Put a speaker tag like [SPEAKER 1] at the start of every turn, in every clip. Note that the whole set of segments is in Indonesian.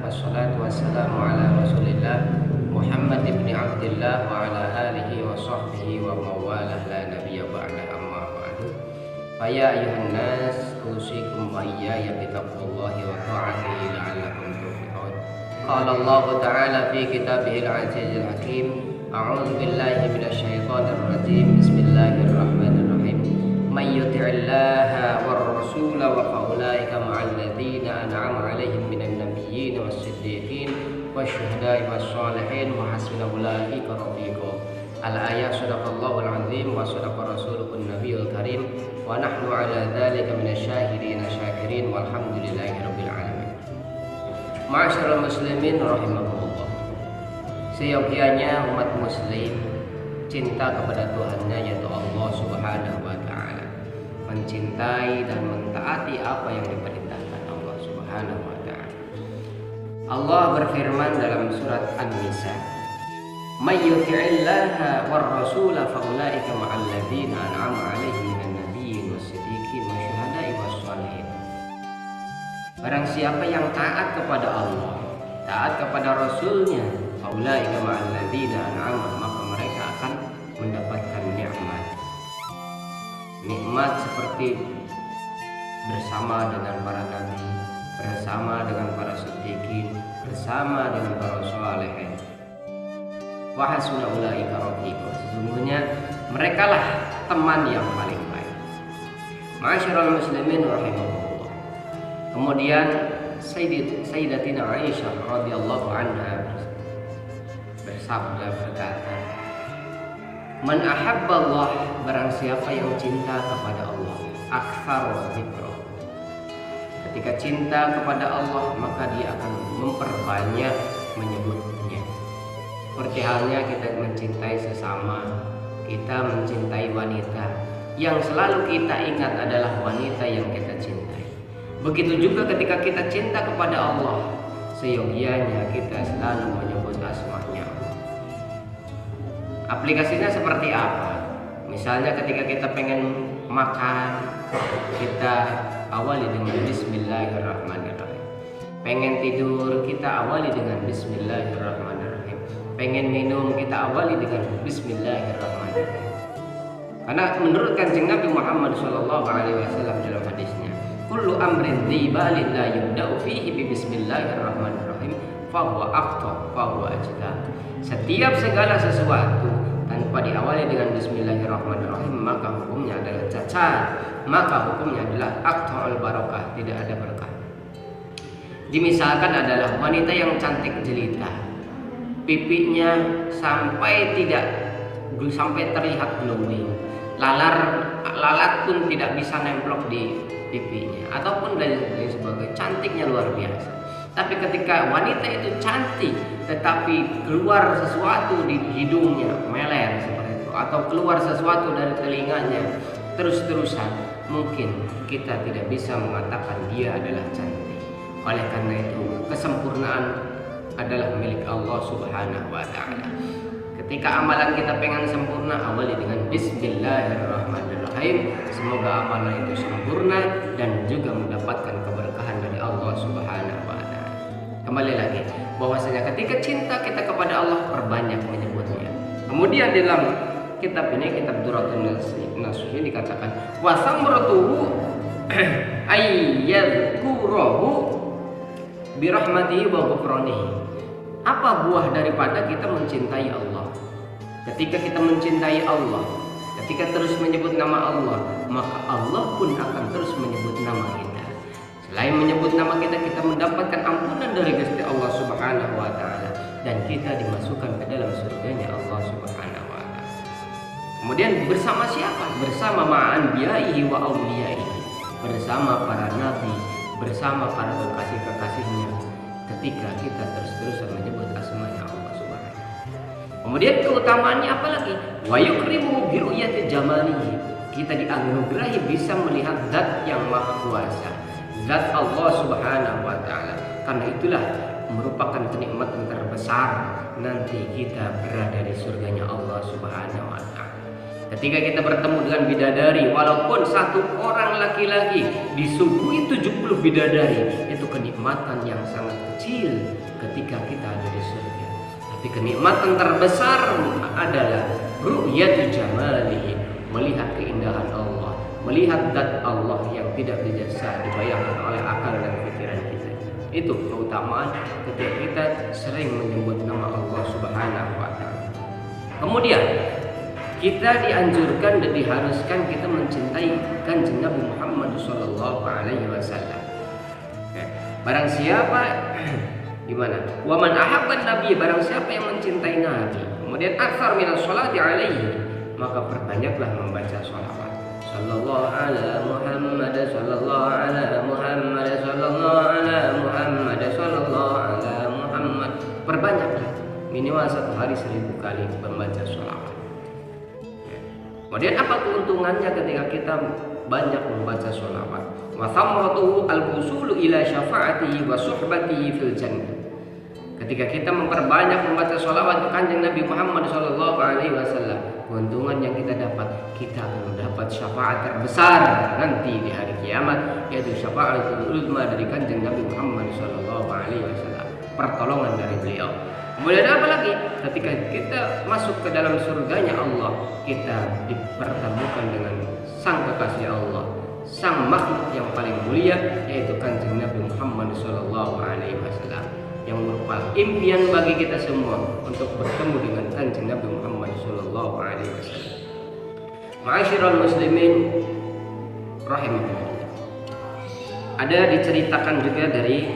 [SPEAKER 1] wassalatu wassalamu ala Rasulillah Muhammad ibn Abdillah wa ala alihi wa sahbihi wa mawalah la nabiyya ba'da amma ba'du. Faya ayuhan nas usikum wa iyaya bitaqwallahi wa ta'atihi la'allakum tuflihun. Qala Allah ta'ala fi kitabihil azizil hakim. A'udzu billahi minasy syaithanir rajim. Bismillahirrahmanirrahim. May yuti'illaha war rasula wa faulaika ma'al ladzina an'ama 'alaihim minan nabiyyin was-siddiqin wasyuhada'i wassalihin wa hasuna ulaika rafiqa. Al-ayat. Sadaqallahul azim wa sadaqa rasuluhun nabiyul karim wa nahnu 'ala dzalika minasyahidin syakirin walhamdulillahi rabbil alamin. Ma'asyiral muslimin rahimakumullah. Seyogianya umat muslim cinta kepada Tuhannya yaitu Allah Subhanahu wa taala, mencintai dan mentaati apa yang diperintahkan Allah Subhanahu wa taala. Allah berfirman dalam surat An-Nisa, "May yuti'illaha war rasula faulaika ma'al ladzina an'ama 'alaihim minan nabiyyin was-siddiqin wasyuhada'i wassalihin." Barang siapa yang taat kepada Allah, taat kepada Rasulnya, faulaika ma'al ladzina an'ama, maka mereka akan mendapatkan nikmat seperti bersama dengan para nabi, bersama dengan para siddiqin, bersama dengan para sholihin. Wa hasuna ulaika rafiqa. Sesungguhnya merekalah teman yang paling baik. Ma'asyiral muslimin rahimakumullah. Kemudian Sayyidatina Aisyah radhiyallahu anha bersabda, berkata, "Man ahabballah, barang siapa yang cinta kepada Allah, aktsara dzikra." Ketika cinta kepada Allah, maka dia akan memperbanyak menyebutnya. Seperti halnya kita mencintai sesama, kita mencintai wanita, yang selalu kita ingat adalah wanita yang kita cintai. Begitu juga ketika kita cinta kepada Allah, seyogianya kita selalu menyebut asma-Nya Allah. Aplikasinya seperti apa? Misalnya ketika kita pengen makan, kita awali dengan bismillahirrahmanirrahim. Pengen tidur, kita awali dengan bismillahirrahmanirrahim. Pengen minum, kita awali dengan bismillahirrahmanirrahim. Karena menurut Kanjeng Nabi Muhammad SAW dalam hadisnya, kullu amrin dzibalin la yubda'u fihi bi bismillahirrahmanirrahim fahuwa akhta fahuwa ajda. Setiap segala sesuatu tanpa diawali dengan bismillahirrahmanirrahim, maka hukumnya adalah cacat, maka hukumnya adalah aqta'ul barakah, tidak ada berkah. Dimisalkan adalah wanita yang cantik jelita, pipinya sampai terlihat glowing, lalat pun tidak bisa nemplok di pipinya, ataupun dari sebagainya, cantiknya luar biasa. Tapi ketika wanita itu cantik tetapi keluar sesuatu di hidungnya, meler seperti itu, atau keluar sesuatu dari telinganya terus-terusan, mungkin kita tidak bisa mengatakan dia adalah cantik. Oleh karena itu, kesempurnaan adalah milik Allah Subhanahu wa taala. Ketika amalan kita pengen sempurna, awali dengan bismillahirrahmanirrahim. Semoga amalan itu sempurna dan juga mendapatkan keberkahan dari Allah Subhanahu wa taala. Kembali lagi, bahwasanya ketika cinta kita kepada Allah, perbanyak menyebutnya. Kemudian dalam kitab ini, kitab Duratun Nasuhi, dikatakan wa samratuhu ayyadhkurahu birahmatihi wa ghufranihi. Apa buah daripada kita mencintai Allah? Ketika kita mencintai Allah, ketika terus menyebut nama Allah, maka Allah pun akan terus menyebut nama kita. Selain menyebut nama kita, kita mendapatkan ampunan dari Gusti Allah Subhanahu wa taala, dan kita dimasukkan ke dalam surganya Allah Subhanahu wa taala. Kemudian bersama siapa? Bersama ma'anbiya'ihi wa awliyaihi, bersama para nabi, bersama para kekasih-kekasihnya, ketika kita terus-terusan menyebut asma-Nya Allah Subhanahu. Kemudian keutamaannya apa lagi? Wa yukrimu bi ru'yati jamalihi. Kita dianugerahi bisa melihat zat yang maha kuasa, zat Allah Subhanahu wa taala. Karena itulah merupakan kenikmatan terbesar nanti kita berada di surganya Allah Subhanahu wa taala. Ketika kita bertemu dengan bidadari, walaupun satu orang laki-laki disuguhi 70 bidadari, itu kenikmatan yang sangat kecil ketika kita ada di surga. Tapi kenikmatan terbesar adalah ru'yatu jamalihi, melihat keindahan Allah, melihat zat Allah yang tidak bisa dibayangkan oleh akal dan pikiran kita. Itu keutamaan ketika kita sering menyebut nama Allah Subhanahu wa ta'ala. Kemudian kita dianjurkan dan diharuskan kita mencintai Kanjeng Nabi Muhammad sallallahu alaihi wasallam. Barang siapa gimana? Wa man ahabban nabi, barang siapa yang mencintai Nabi, kemudian aktsar minas sholati alaihi, maka perbanyaklah membaca sholawat. Sallallahu ala Muhammad, sallallahu ala Muhammad, sallallahu ala Muhammad, sallallahu ala Muhammad. Perbanyaklah, minimal satu hari 1000 kali membaca sholawat. Kemudian apa keuntungannya ketika kita banyak membaca sholawat? Wa thamratuhu al-wusulu ila syafa'atihi wa suhbatihi fil jannah. Ketika kita memperbanyak membaca sholawat ke Kanjeng Nabi Muhammad sallallahu alaihi wasallam, keuntungan yang kita dapat, kita akan mendapat syafaat terbesar nanti di hari kiamat, yaitu syafaatul uzma dari Kanjeng Nabi Muhammad sallallahu alaihi wasallam, pertolongan dari beliau. Kemudian apa lagi? Ketika kita masuk ke dalam surganya Allah, kita dipertemukan dengan sang kekasih Allah, sang makhluk yang paling mulia, yaitu Kanjeng Nabi Muhammad sallallahu alaihi wasallam, yang merupakan impian bagi kita semua untuk bertemu dengan Kanjeng Nabi Muhammad sallallahu alaihi wasallam. Ma'asyiral muslimin rahimahullah. Ada diceritakan juga dari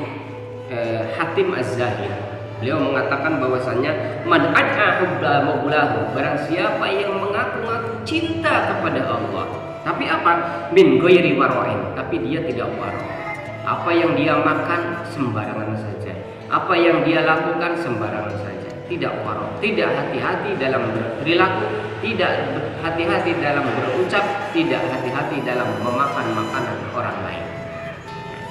[SPEAKER 1] Hatim Az-Zahid. Beliau mengatakan bahwasanya man ad'a hubba maulahu, barang siapa yang mengaku-ngaku cinta kepada Allah, tapi apa? Min ghairi wara'in, tapi dia tidak wara'. Apa yang dia makan sembarangan saja, apa yang dia lakukan sembarangan saja, tidak wara', tidak hati-hati dalam berperilaku, tidak hati-hati dalam berucap, tidak hati-hati dalam memakan makanan orang lain.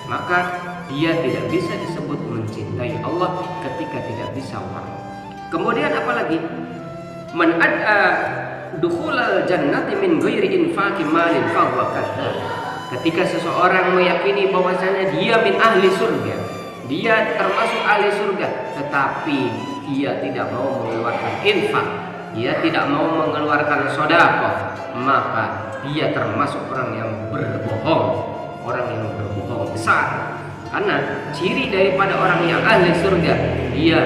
[SPEAKER 1] Maka dia tidak bisa disebut mencintai Allah ketika tidak bisa wara'. Kemudian apalagi? Man ad'a dukhulal jannati min ghairi infaqi malin fa huwa kadzdzab. Ketika seseorang meyakini bahwasanya dia min ahli surga, dia termasuk ahli surga, tetapi dia tidak mau mengeluarkan infak, dia tidak mau mengeluarkan sedekah, maka dia termasuk orang yang berbohong, orang yang berbohong besar. Karena ciri daripada orang yang ahli surga, dia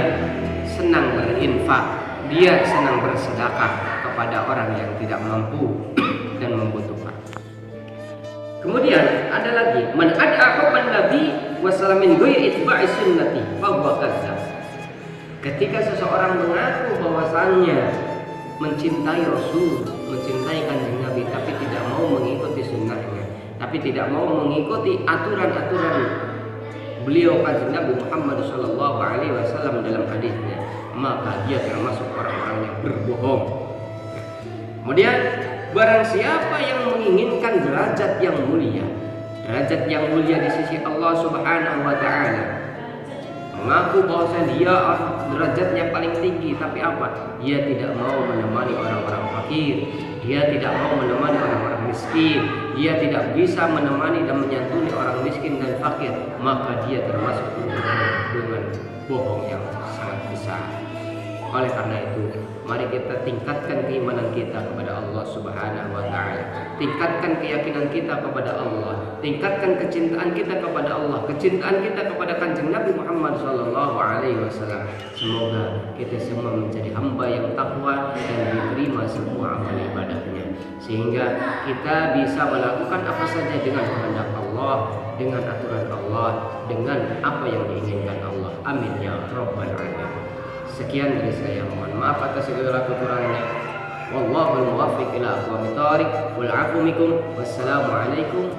[SPEAKER 1] senang berinfak, dia senang bersedekah kepada orang yang tidak mampu dan membutuhkan. Kemudian ada lagi, man ad'a hubban nabi wa salamin ghairi itba'i sunnati fa huwa kadzdzab. Ketika seseorang mengaku bahwasannya mencintai Rasul, mencintai Kanjeng Nabi, tapi tidak mau mengikuti sunnahnya, tapi tidak mau mengikuti aturan-aturan beliau Kanjeng Nabi Muhammad sallallahu alaihi wasallam dalam hadisnya, maka dia termasuk orang-orang yang berbohong. Kemudian barang siapa yang menginginkan derajat yang mulia di sisi Allah Subhanahu wa taala, mengaku bahwa dia derajatnya paling tinggi, tapi apa? Dia tidak mau menemani orang-orang fakir, dia tidak mau menemani orang-orang miskin, dia tidak bisa menemani dan menyantuni orang miskin dan fakir, maka dia termasuk dengan bohong yang sangat besar. Oleh karena itu, mari kita tingkatkan keimanan kita kepada Allah Subhanahu wa taala. Tingkatkan keyakinan kita kepada Allah, tingkatkan kecintaan kita kepada Allah, kecintaan kita kepada Kanjeng Nabi Muhammad sallallahu alaihi wasallam. Semoga kita semua menjadi hamba yang takwa dan diterima semua amal ibadahnya, sehingga kita bisa melakukan apa saja dengan kehendak Allah, dengan aturan Allah, dengan apa yang diinginkan Allah. Amin ya rabbal alamin. Sekian dari saya, mohon maaf atas segala kekurangannya. Wallahul muwaffiq ila aqwamit thoriq wal 'afwu minkum. Wassalamu alaikum